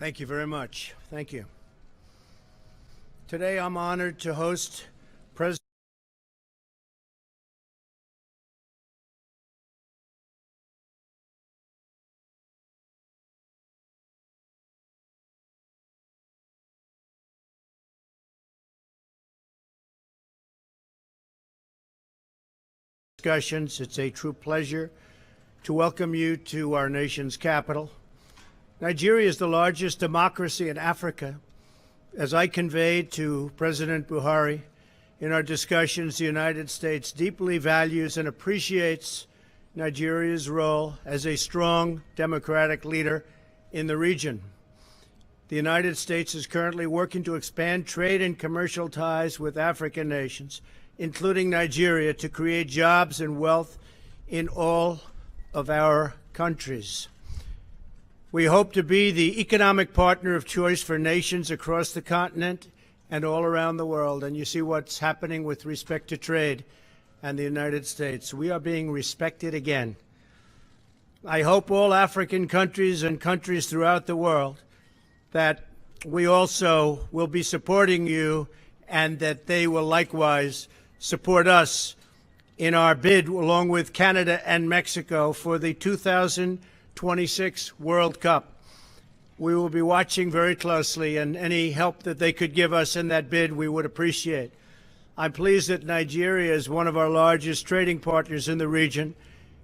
Thank you very much. Thank you. Today, I'm honored to host President discussions. It's a true pleasure to welcome you to our nation's capital. Nigeria is the largest democracy in Africa. As I conveyed to President Buhari in our discussions, the United States deeply values and appreciates Nigeria's role as a strong democratic leader in the region. The United States is currently working to expand trade and commercial ties with African nations, including Nigeria, to create jobs and wealth in all of our countries. We hope to be the economic partner of choice for nations across the continent and all around the world. And you see what's happening with respect to trade and the United States. We are being respected again. I hope all African countries and countries throughout the world that we also will be supporting you and that they will likewise support us in our bid, along with Canada and Mexico, for the 2026 World Cup. We will be watching very closely, and any help that they could give us in that bid, we would appreciate. I'm pleased that Nigeria is one of our largest trading partners in the region,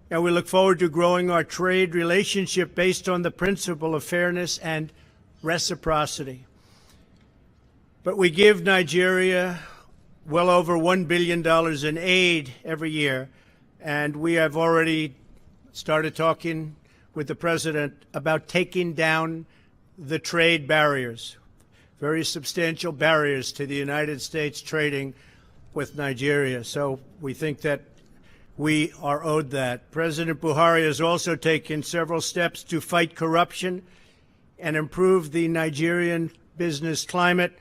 and we look forward to growing our trade relationship based on the principle of fairness and reciprocity. But we give Nigeria well over $1 billion in aid every year, and we have already started talking with the president about taking down the trade barriers, very substantial barriers to the United States trading with Nigeria. So we think that we are owed that. President Buhari has also taken several steps to fight corruption and improve the Nigerian business climate,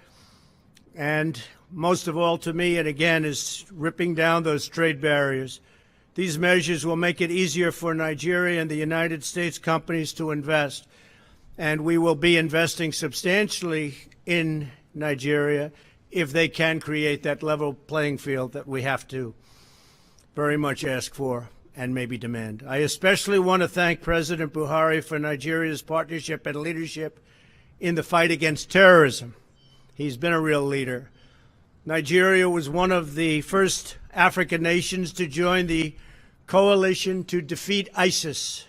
and most of all to me, and again, is ripping down those trade barriers. These measures will make it easier for Nigeria and the United States companies to invest, and we will be investing substantially in Nigeria if they can create that level playing field that we have to very much ask for and maybe demand. I especially want to thank President Buhari for Nigeria's partnership and leadership in the fight against terrorism. He's been a real leader. Nigeria was one of the first African nations to join the coalition to defeat ISIS.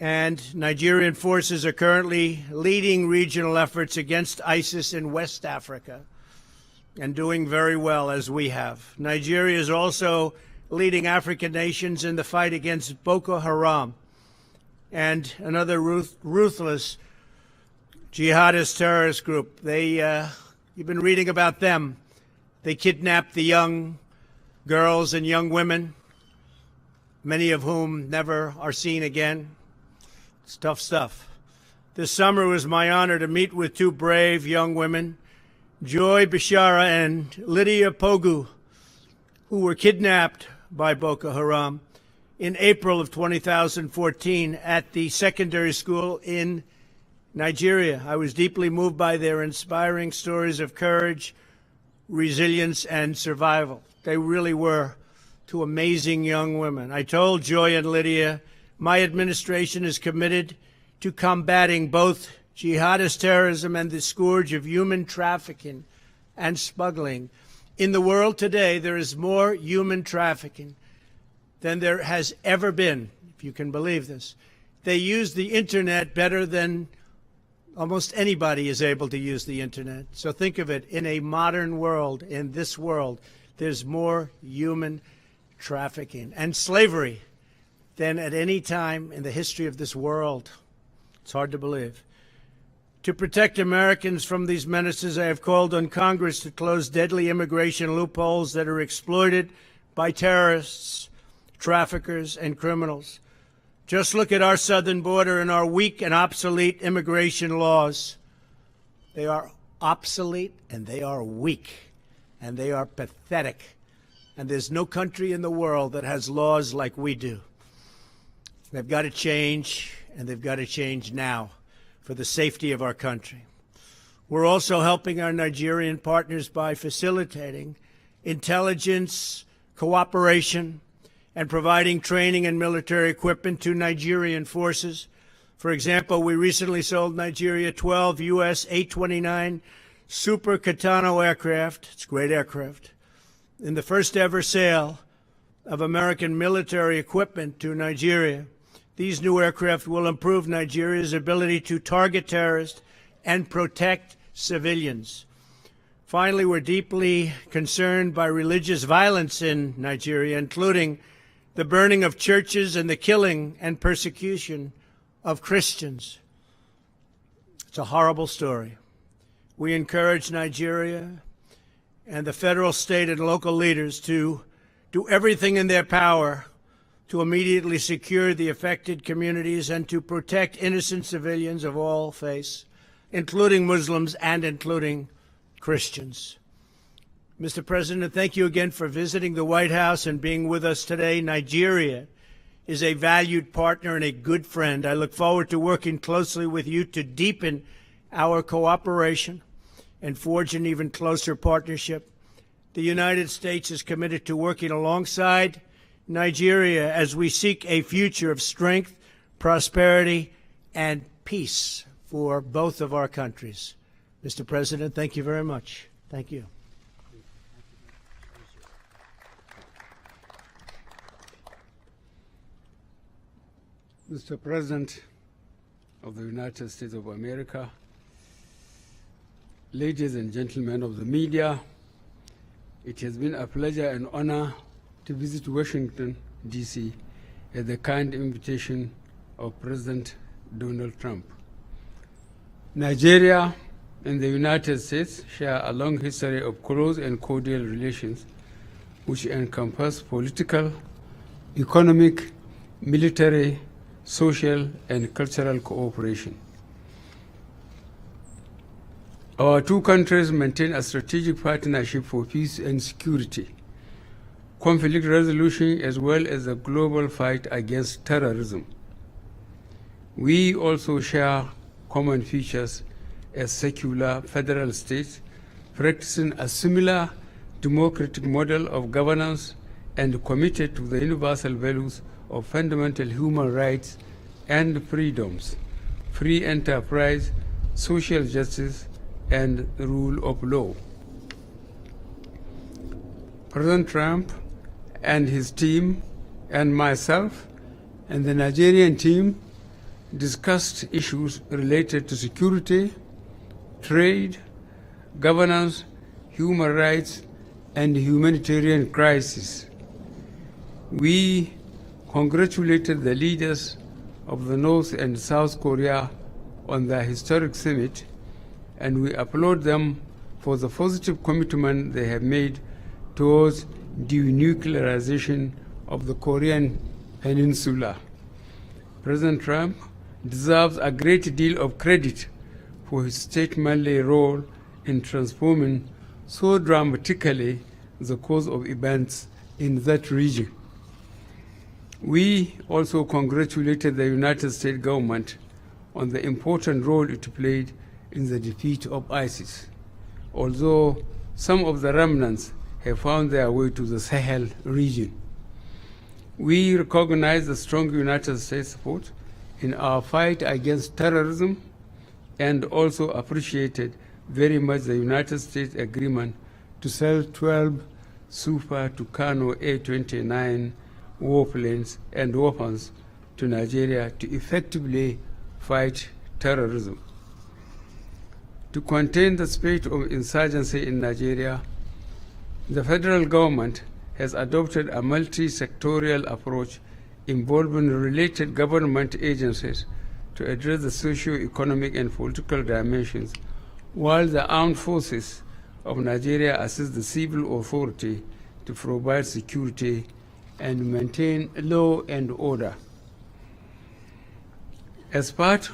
And Nigerian forces are currently leading regional efforts against ISIS in West Africa and doing very well, as we have. Nigeria is also leading African nations in the fight against Boko Haram and another ruthless jihadist terrorist group. You've been reading about them. They kidnap the young girls and young women, many of whom never are seen again. It's tough stuff. This summer it was my honor to meet with two brave young women, Joy Bishara and Lydia Pogu, who were kidnapped by Boko Haram in April of 2014 at the secondary school in Nigeria. I was deeply moved by their inspiring stories of courage, resilience, and survival. They really were two amazing young women. I told Joy and Lydia, my administration is committed to combating both jihadist terrorism and the scourge of human trafficking and smuggling. In the world today, there is more human trafficking than there has ever been, if you can believe this. They use the internet better than almost anybody is able to use the internet. So think of it, in a modern world, in this world, there's more human trafficking and slavery than at any time in the history of this world. It's hard to believe. To protect Americans from these menaces, I have called on Congress to close deadly immigration loopholes that are exploited by terrorists, traffickers, and criminals. Just look at our southern border and our weak and obsolete immigration laws. They are obsolete, and they are weak, and they are pathetic. And there's no country in the world that has laws like we do. They've got to change, and they've got to change now. for the safety of our country. We're also helping our Nigerian partners by facilitating intelligence, cooperation, and providing training and military equipment to Nigerian forces. For example, we recently sold Nigeria 12 U.S. 829 Super Katana aircraft. It's great aircraft. In the first ever sale of American military equipment to Nigeria. These new aircraft will improve Nigeria's ability to target terrorists and protect civilians. Finally, we're deeply concerned by religious violence in Nigeria, including the burning of churches and the killing and persecution of Christians. It's a horrible story. We encourage Nigeria and the federal, state, and local leaders to do everything in their power to immediately secure the affected communities and to protect innocent civilians of all faiths, including Muslims and including Christians. Mr. President, thank you again for visiting the White House and being with us today. Nigeria is a valued partner and a good friend. I look forward to working closely with you to deepen our cooperation and forge an even closer partnership. The United States is committed to working alongside Nigeria as we seek a future of strength, prosperity, and peace for both of our countries. Mr. President, thank you very much. Thank you. Mr. President of the United States of America, ladies and gentlemen of the media, it has been a pleasure and honor to visit Washington, D.C. at the kind invitation of President Donald Trump. Nigeria and the United States share a long history of close and cordial relations which encompass political, economic, military, social, and cultural cooperation. Our two countries maintain a strategic partnership for peace and security, conflict resolution, as well as the global fight against terrorism. We also share common features as secular federal states, practicing a similar democratic model of governance and committed to the universal values of fundamental human rights and freedoms, free enterprise, social justice, and the rule of law. President Trump and his team and myself and the Nigerian team discussed issues related to security, trade, governance, human rights, and humanitarian crisis. We congratulated the leaders of the North and South Korea on their historic summit, and we applaud them for the positive commitment they have made towards denuclearization of the Korean Peninsula. President Trump deserves a great deal of credit for his statesmanly role in transforming so dramatically the course of events in that region. We also congratulated the United States government on the important role it played in the defeat of ISIS, although some of the remnants have found their way to the Sahel region. We recognize the strong United States support in our fight against terrorism and also appreciated very much the United States agreement to sell 12 Super Tucano A-29 warplanes and weapons to Nigeria to effectively fight terrorism. To contain the spirit of insurgency in Nigeria, the federal government has adopted a multi-sectorial approach involving related government agencies to address the socio-economic and political dimensions, while the armed forces of Nigeria assist the civil authority to provide security and maintain law and order. As part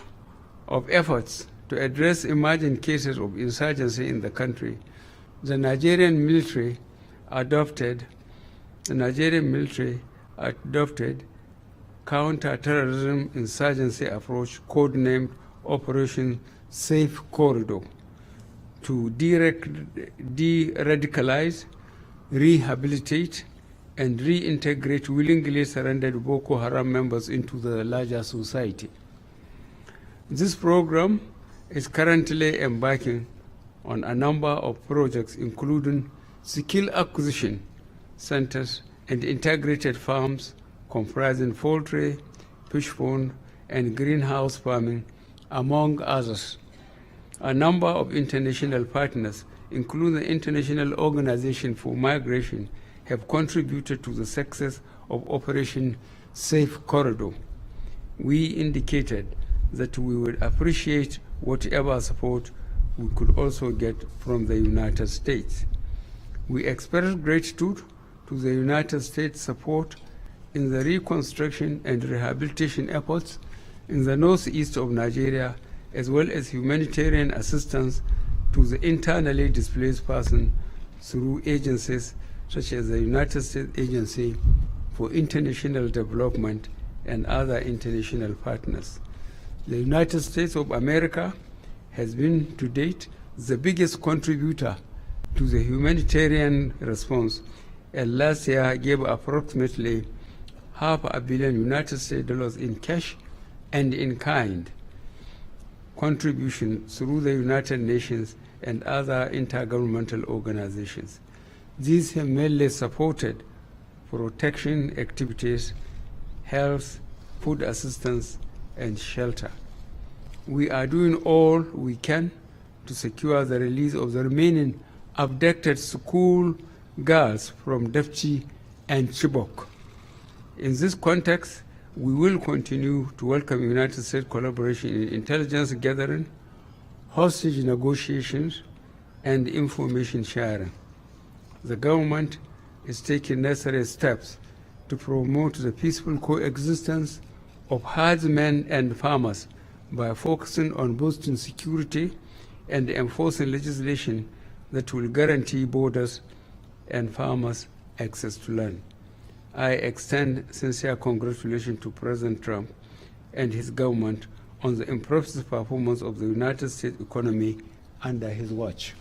of efforts to address emerging cases of insurgency in the country, the Nigerian military adopted counter-terrorism insurgency approach codenamed Operation Safe Corridor to de-radicalize, rehabilitate, and reintegrate willingly surrendered Boko Haram members into the larger society. This program is currently embarking on a number of projects, including skill acquisition centers and integrated farms comprising poultry, fish pond, and greenhouse farming, among others. A number of international partners, including the International Organization for Migration, have contributed to the success of Operation Safe Corridor. We indicated that we would appreciate whatever support we could also get from the United States. We express gratitude to the United States' support in the reconstruction and rehabilitation efforts in the northeast of Nigeria, as well as humanitarian assistance to the internally displaced persons through agencies such as the United States Agency for International Development and other international partners. The United States of America has been to date the biggest contributor to the humanitarian response, and last year gave approximately $500 million United States dollars in cash and in kind contribution through the United Nations and other intergovernmental organizations. These have mainly supported protection activities, health, food assistance, and shelter. We are doing all we can to secure the release of the remaining abducted school girls from Dapchi and Chibok. In this context, we will continue to welcome United States collaboration in intelligence gathering, hostage negotiations, and information sharing. The government is taking necessary steps to promote the peaceful coexistence of herdsmen and farmers by focusing on boosting security and enforcing legislation that will guarantee borders and farmers access to land. I extend sincere congratulations to President Trump and his government on the impressive performance of the United States economy under his watch.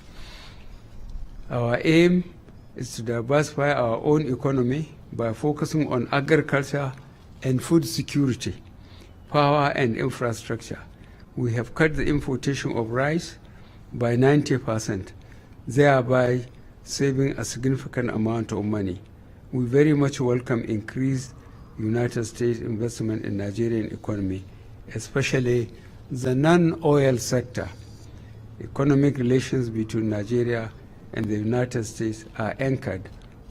Our aim is to diversify our own economy by focusing on agriculture and food security, power and infrastructure. We have cut the importation of rice by 90%, thereby saving a significant amount of money. We very much welcome increased United States investment in Nigerian economy, especially the non-oil sector. Economic relations between Nigeria and the United States are anchored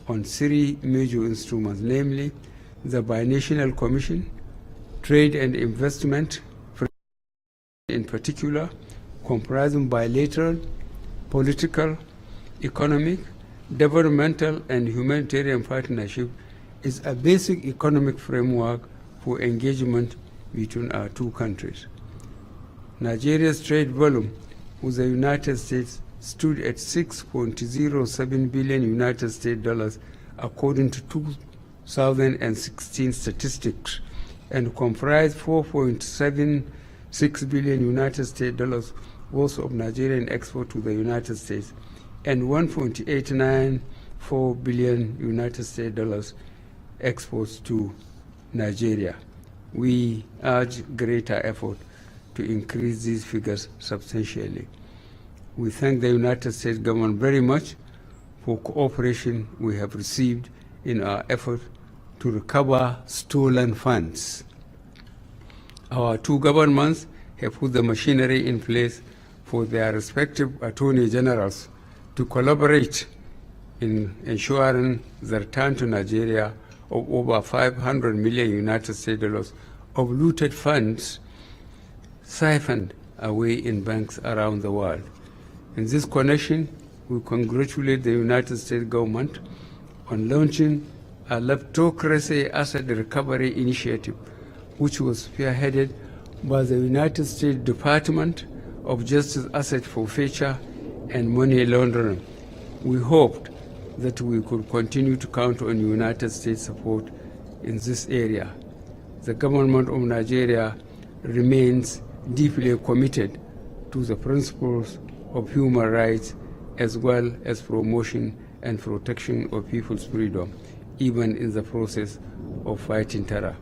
on three major instruments, namely the Binational Commission, Trade and Investment, in particular, comprising bilateral, political, economic, developmental, and humanitarian partnership, is a basic economic framework for engagement between our two countries. Nigeria's trade volume with the United States stood at 6.07 billion United States dollars according to 2016 statistics, and comprised 4.76 billion United States dollars worth of Nigerian export to the United States and 1.894 billion United States dollars exports to Nigeria. We urge greater effort to increase these figures substantially. We thank the United States government very much for cooperation we have received in our effort to recover stolen funds. Our two governments have put the machinery in place for their respective attorney generals to collaborate in ensuring the return to Nigeria of over 500 million United States dollars of looted funds siphoned away in banks around the world. In this connection, we congratulate the United States government on launching a Leptocracy Asset Recovery Initiative, which was spearheaded by the United States Department of Justice Asset Forfeiture and Money Laundering. We hoped that we could continue to count on United States support in this area. The government of Nigeria remains deeply committed to the principles of human rights as well as promotion and protection of people's freedom, even in the process of fighting terror.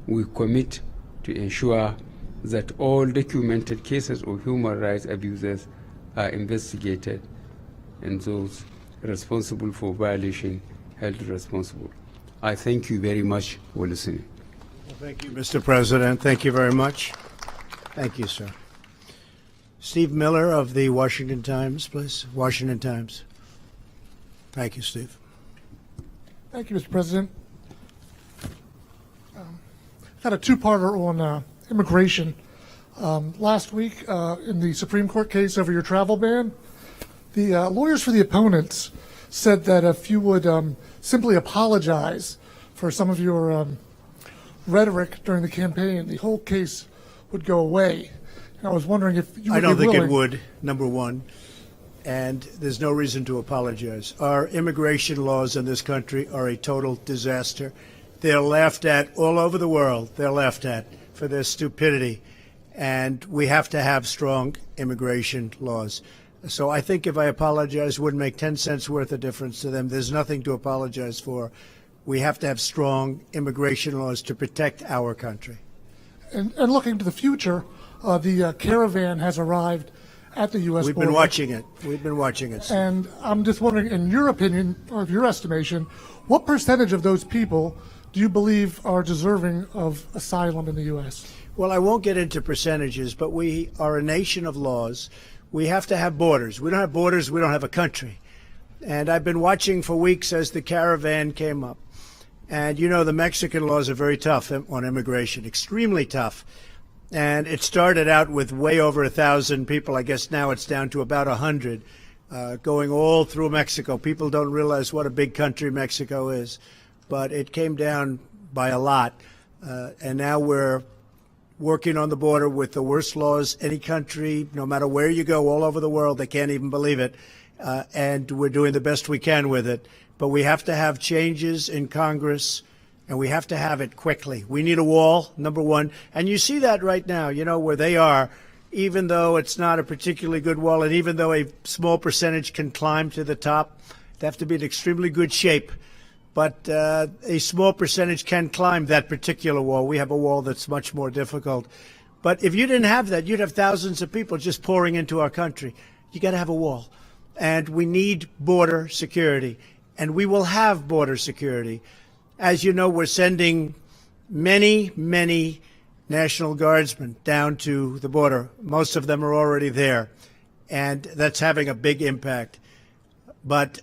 We commit to ensure that all documented cases of human rights abuses are investigated and those responsible for violation held responsible. I thank you very much for listening. Well, thank you, Mr. President. Thank you very much. Thank you, sir. Steve Miller of the Washington Times, please. Washington Times. Thank you, Steve. Thank you, Mr. President. I've had a two-parter on immigration. Last week, in the Supreme Court case over your travel ban, the lawyers for the opponents said that if you would simply apologize for some of your rhetoric during the campaign, the whole case would go away. And I was wondering if you would I don't be think willing. it would, number one. And there's no reason to apologize. Our immigration laws in this country are a total disaster. They're laughed at all over the world. They're laughed at for their stupidity. And we have to have strong immigration laws. So I think if I apologize, it wouldn't make 10 cents worth of difference to them. There's nothing to apologize for. We have to have strong immigration laws to protect our country. And looking to the future, the caravan has arrived at the U.S. We've border. been watching it. We've been watching it. And I'm just wondering, in your opinion, or your estimation, what percentage of those people do you believe are deserving of asylum in the U.S.? Well, I won't get into percentages, but we are a nation of laws. We have to have borders. We don't have borders, we don't have a country. And I've been watching for weeks as the caravan came up. And you know, the Mexican laws are very tough on immigration, extremely tough. And it started out with way over 1,000 people. I guess now it's down to about 100 going all through Mexico. People don't realize what a big country Mexico is, but it came down by a lot. And now we're working on the border with the worst laws any country, no matter where you go, all over the world. They can't even believe it. And we're doing the best we can with it. But we have to have changes in Congress, and we have to have it quickly. We need a wall, number one. And you see that right now, you know, where they are, even though it's not a particularly good wall, and even though a small percentage can climb to the top, they have to be in extremely good shape. But a small percentage can climb that particular wall. We have a wall that's much more difficult. But if you didn't have that, you'd have thousands of people just pouring into our country. You got to have a wall. And we need border security. And we will have border security. As you know, we're sending many, many National Guardsmen down to the border. Most of them are already there. And that's having a big impact. But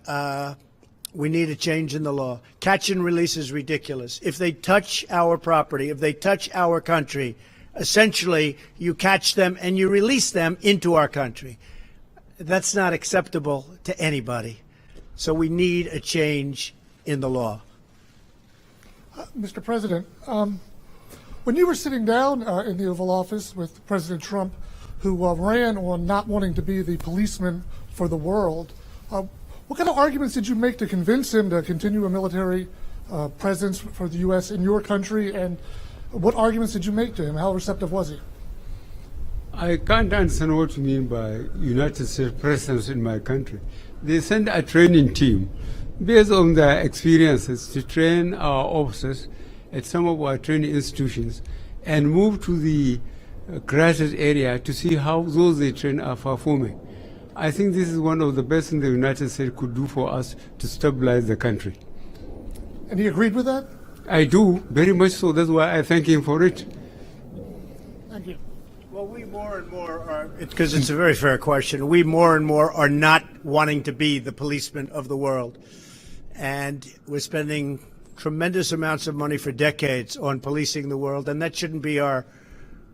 we need a change in the law. Catch and release is ridiculous. If they touch our property, if they touch our country, essentially you catch them and you release them into our country. That's not acceptable to anybody. So we need a change in the law. Mr. President, when you were sitting down in the Oval Office with President Trump, who ran on not wanting to be the policeman for the world, what kind of arguments did you make to convince him to continue a military presence for the U.S. in your country, and what arguments did you make to him? How receptive was he? I can't understand what you mean by United States presence in my country. They send a training team based on their experiences to train our officers at some of our training institutions and move to the crisis area to see how those they train are performing. I think this is one of the best things the United States could do for us to stabilize the country. And he agreed with that? I do, very much so. That's why I thank him for it. Thank you. Well, we more and more are, because it's a very fair question, we more and more are not wanting to be the policemen of the world. And we're spending tremendous amounts of money for decades on policing the world, and that shouldn't be our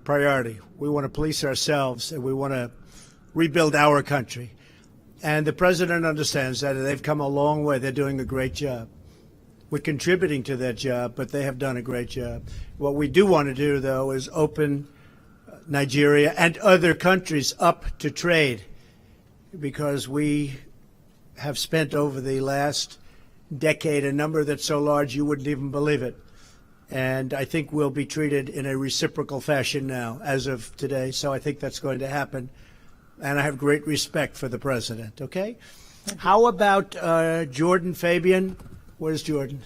priority. We want to police ourselves, and we want to rebuild our country. And the president understands that, and they've come a long way. They're doing a great job. We're contributing to that job, but they have done a great job. What we do want to do, though, is open Nigeria and other countries up to trade, because we have spent over the last decade a number that's so large you wouldn't even believe it. And I think we'll be treated in a reciprocal fashion now, as of today. So I think that's going to happen. And I have great respect for the president, okay? How about Jordan Fabian? Where's Jordan?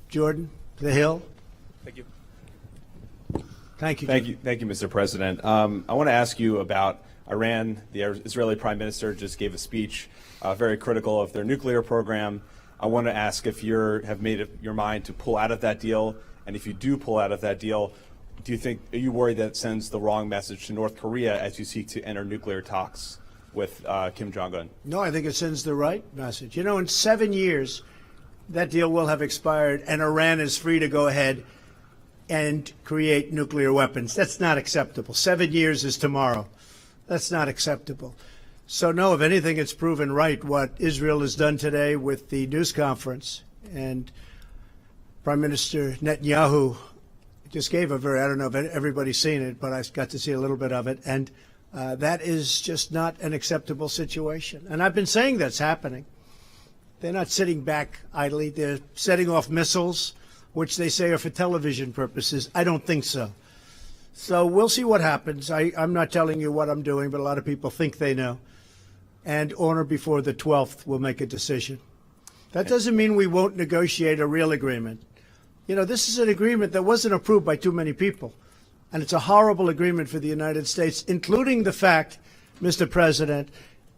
Jordan, the Hill. Thank you. Thank you. Thank you, Mr. President. I want to ask you about Iran. The Israeli Prime Minister just gave a speech very critical of their nuclear program. I want to ask if you have made up your mind to pull out of that deal, and if you do pull out of that deal, are you worried that it sends the wrong message to North Korea as you seek to enter nuclear talks with Kim Jong-un? No, I think it sends the right message. You know, in 7 years, that deal will have expired, and Iran is free to go ahead and create nuclear weapons. That's not acceptable. 7 years is tomorrow. That's not acceptable. So, no, if anything, it's proven right what Israel has done today with the news conference. And Prime Minister Netanyahu just gave a I don't know if everybody's seen it, but I got to see a little bit of it. And that is just not an acceptable situation. And I've been saying that's happening. They're not sitting back idly. They're setting off missiles, which they say are for television purposes. I don't think so. So we'll see what happens. I'm not telling you what I'm doing, but a lot of people think they know. And on or before the 12th, we'll make a decision. That doesn't mean we won't negotiate a real agreement. You know, this is an agreement that wasn't approved by too many people. And it's a horrible agreement for the United States, including the fact, Mr. President,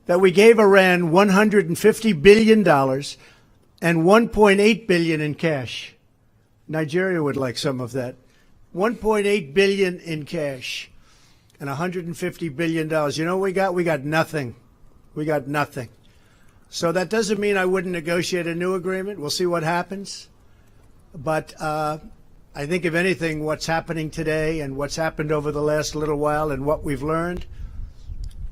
that we gave Iran $150 billion and $1.8 billion in cash. Nigeria would like some of that. $1.8 billion in cash and $150 billion. You know what we got? We got nothing. We got nothing. So that doesn't mean I wouldn't negotiate a new agreement. We'll see what happens. But I think, if anything, what's happening today and what's happened over the last little while and what we've learned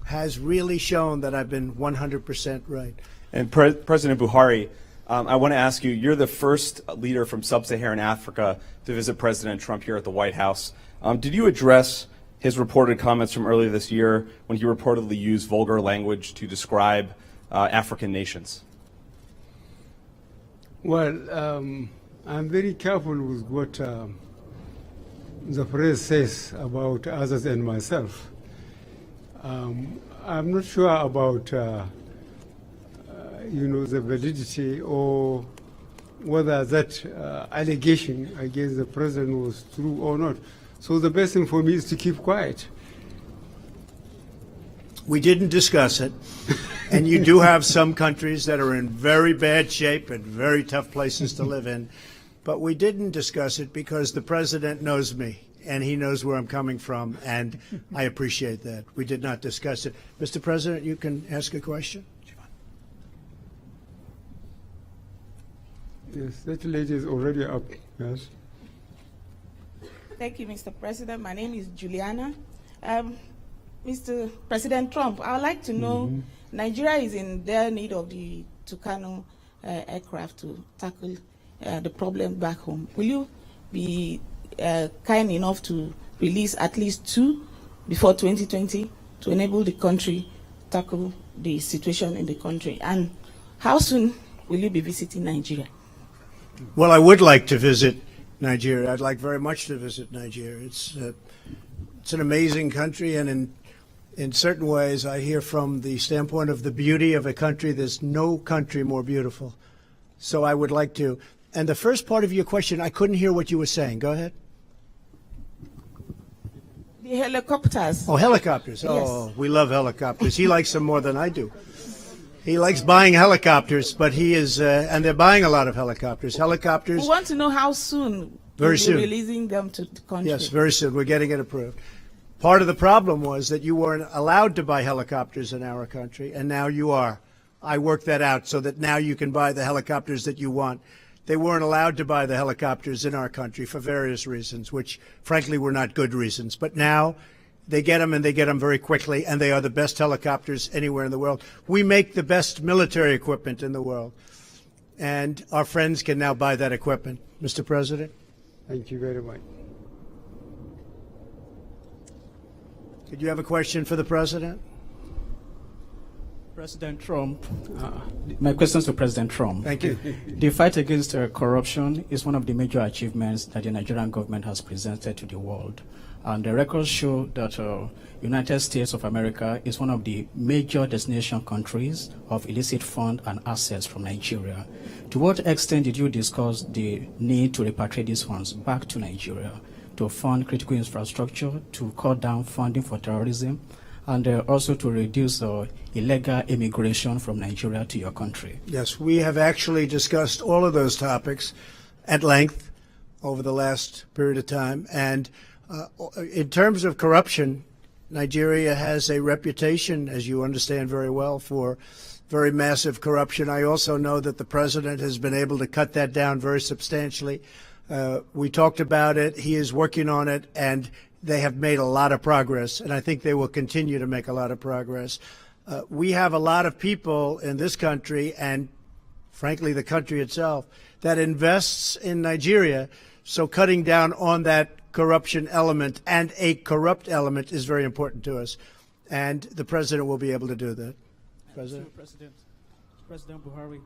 has really shown that I've been 100% right. And President Buhari, I want to ask you, you're the first leader from sub-Saharan Africa to visit President Trump here at the White House. Did you address his reported comments from earlier this year when he reportedly used vulgar language to describe African nations? Well, I'm very careful with what the press says about others and myself. I'm not sure about, the validity or whether that allegation against the president was true or not. So the best thing for me is to keep quiet. We didn't discuss it. And you do have some countries that are in very bad shape and very tough places to live in. But we didn't discuss it because the president knows me and he knows where I'm coming from. And I appreciate that. We did not discuss it. Mr. President, you can ask a question. Yes, that lady is already up. Yes. Thank you, Mr. President. My name is Juliana. Mr. President Trump, I would like to know, Nigeria is in their need of the Tucano aircraft to tackle the problem back home. Will you be kind enough to release at least 2 before 2020 to enable the country tackle the situation in the country? And how soon will you be visiting Nigeria? Well, I would like to visit Nigeria. I'd like very much to visit Nigeria. It's an amazing country, and in certain ways, I hear from the standpoint of the beauty of a country, there's no country more beautiful. So I would like to. And the first part of your question, I couldn't hear what you were saying. Go ahead. The helicopters. Oh, helicopters. Yes. Oh, we love helicopters. He likes them more than I do. He likes buying helicopters, but he is, and they're buying a lot of helicopters. Helicopters. We want to know how soon Very soon. you'll be releasing them to the country. Yes, very soon. We're getting it approved. Part of the problem was that you weren't allowed to buy helicopters in our country, and now you are. I worked that out so that now you can buy the helicopters that you want. They weren't allowed to buy the helicopters in our country for various reasons, which, frankly, were not good reasons. But now they get them, and they get them very quickly, and they are the best helicopters anywhere in the world. We make the best military equipment in the world, and our friends can now buy that equipment. Mr. President? Thank you very much. Did you have a question for the President? President Trump, my questions to President Trump. Thank you. The fight against corruption is one of the major achievements that the Nigerian government has presented to the world. And the records show that United States of America is one of the major destination countries of illicit funds and assets from Nigeria. To what extent did you discuss the need to repatriate these funds back to Nigeria to fund critical infrastructure, to cut down funding for terrorism, and also to reduce illegal immigration from Nigeria to your country? Yes, we have actually discussed all of those topics at length over the last period of time. And in terms of corruption, Nigeria has a reputation, as you understand very well, for very massive corruption. I also know that the president has been able to cut that down very substantially. We talked about it. He is working on it, and they have made a lot of progress, and I think they will continue to make a lot of progress. We have a lot of people in this country, and frankly the country itself, that invests in Nigeria, so cutting down on that corruption element and a corrupt element is very important to us, and the president will be able to do that. President Buhari.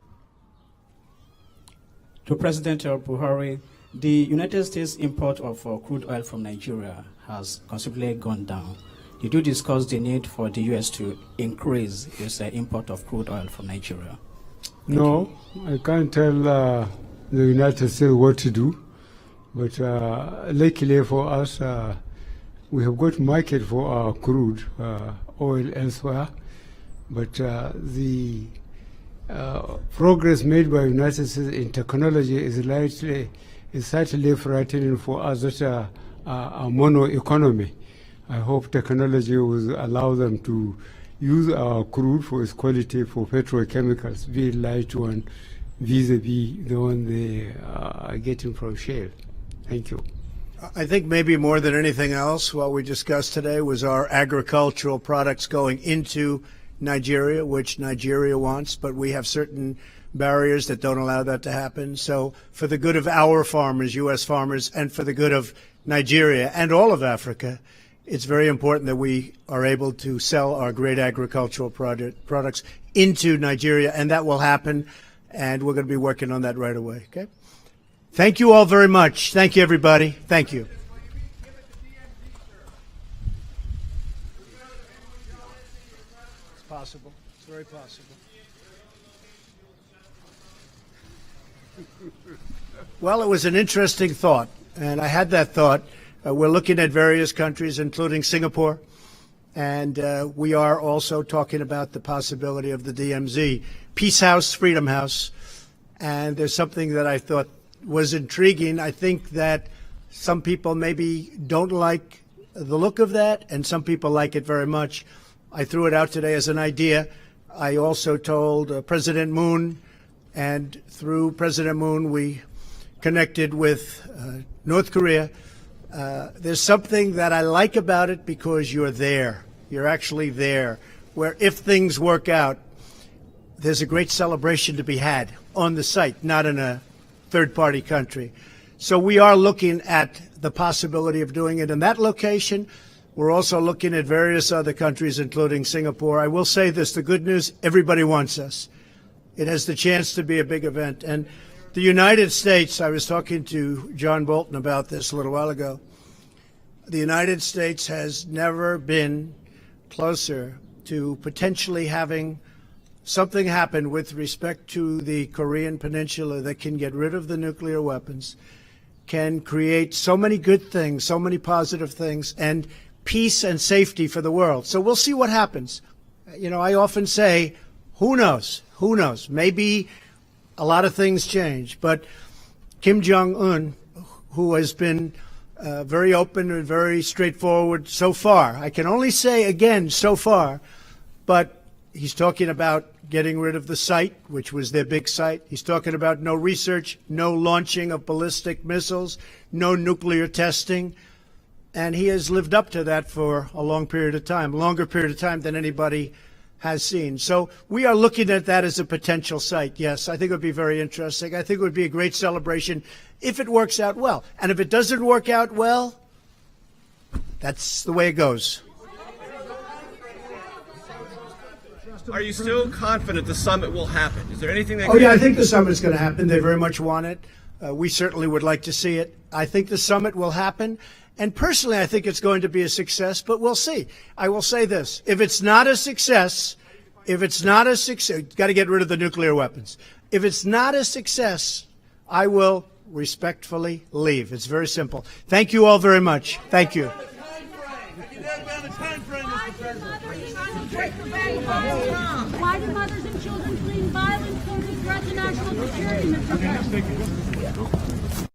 To President Buhari, the United States import of crude oil from Nigeria has considerably gone down. Did you discuss the need for the U.S. to increase its import of crude oil from Nigeria? No, I can't tell the United States what to do. But luckily for us, we have got market for our crude oil elsewhere. But the progress made by the United States in technology is certainly frightening for us that are mono economy. I hope technology will allow them to use our crude for its quality for petrochemicals, be it light one vis-a-vis the one they are getting from shale. Thank you. I think maybe more than anything else, what we discussed today was our agricultural products going into Nigeria, which Nigeria wants, but we have certain barriers that don't allow that to happen. So for the good of our farmers, U.S. farmers, and for the good of Nigeria and all of Africa, it's very important that we are able to sell our great agricultural products into Nigeria, and that will happen, and we're going to be working on that right away. Okay? Thank you all very much. Thank you, everybody. Thank you. It's possible. It's very possible. Well, it was an interesting thought, and I had that thought. We're looking at various countries, including Singapore, and we are also talking about the possibility of the DMZ, Peace House, Freedom House, and there's something that I thought was intriguing. I think that some people maybe don't like the look of that, and some people like it very much. I threw it out today as an idea. I also told President Moon, and through President Moon, we connected with North Korea. There's something that I like about it because you're there. You're actually there, where if things work out, there's a great celebration to be had on the site, not in a third-party country. So we are looking at the possibility of doing it in that location. We're also looking at various other countries, including Singapore. I will say this, the good news, everybody wants us. It has the chance to be a big event. And the United States, I was talking to John Bolton about this a little while ago. The United States has never been closer to potentially having something happen with respect to the Korean Peninsula that can get rid of the nuclear weapons, can create so many good things, so many positive things, and peace and safety for the world. So we'll see what happens. You know, I often say, who knows? Who knows? Maybe a lot of things change. But Kim Jong-un, who has been very open and very straightforward so far, I can only say, again, so far, but he's talking about getting rid of the site, which was their big site. He's talking about no research, no launching of ballistic missiles, no nuclear testing. And he has lived up to that for a long period of time, longer period of time than anybody has seen. So we are looking at that as a potential site. Yes, I think it would be very interesting. I think it would be a great celebration if it works out well. And if it doesn't work out well, that's the way it goes. Are you still confident the summit will happen? Is there anything that? Oh, yeah, I think the summit is going to happen. They very much want it. We certainly would like to see it. I think the summit will happen. And personally, I think it's going to be a success, but we'll see. I will say this. If it's not a success, got to get rid of the nuclear weapons. If it's not a success, I will respectfully leave. It's very simple. Thank you all very much. Thank you. Why do mothers and children fleeing violence pose a threat to national security, Mr. President?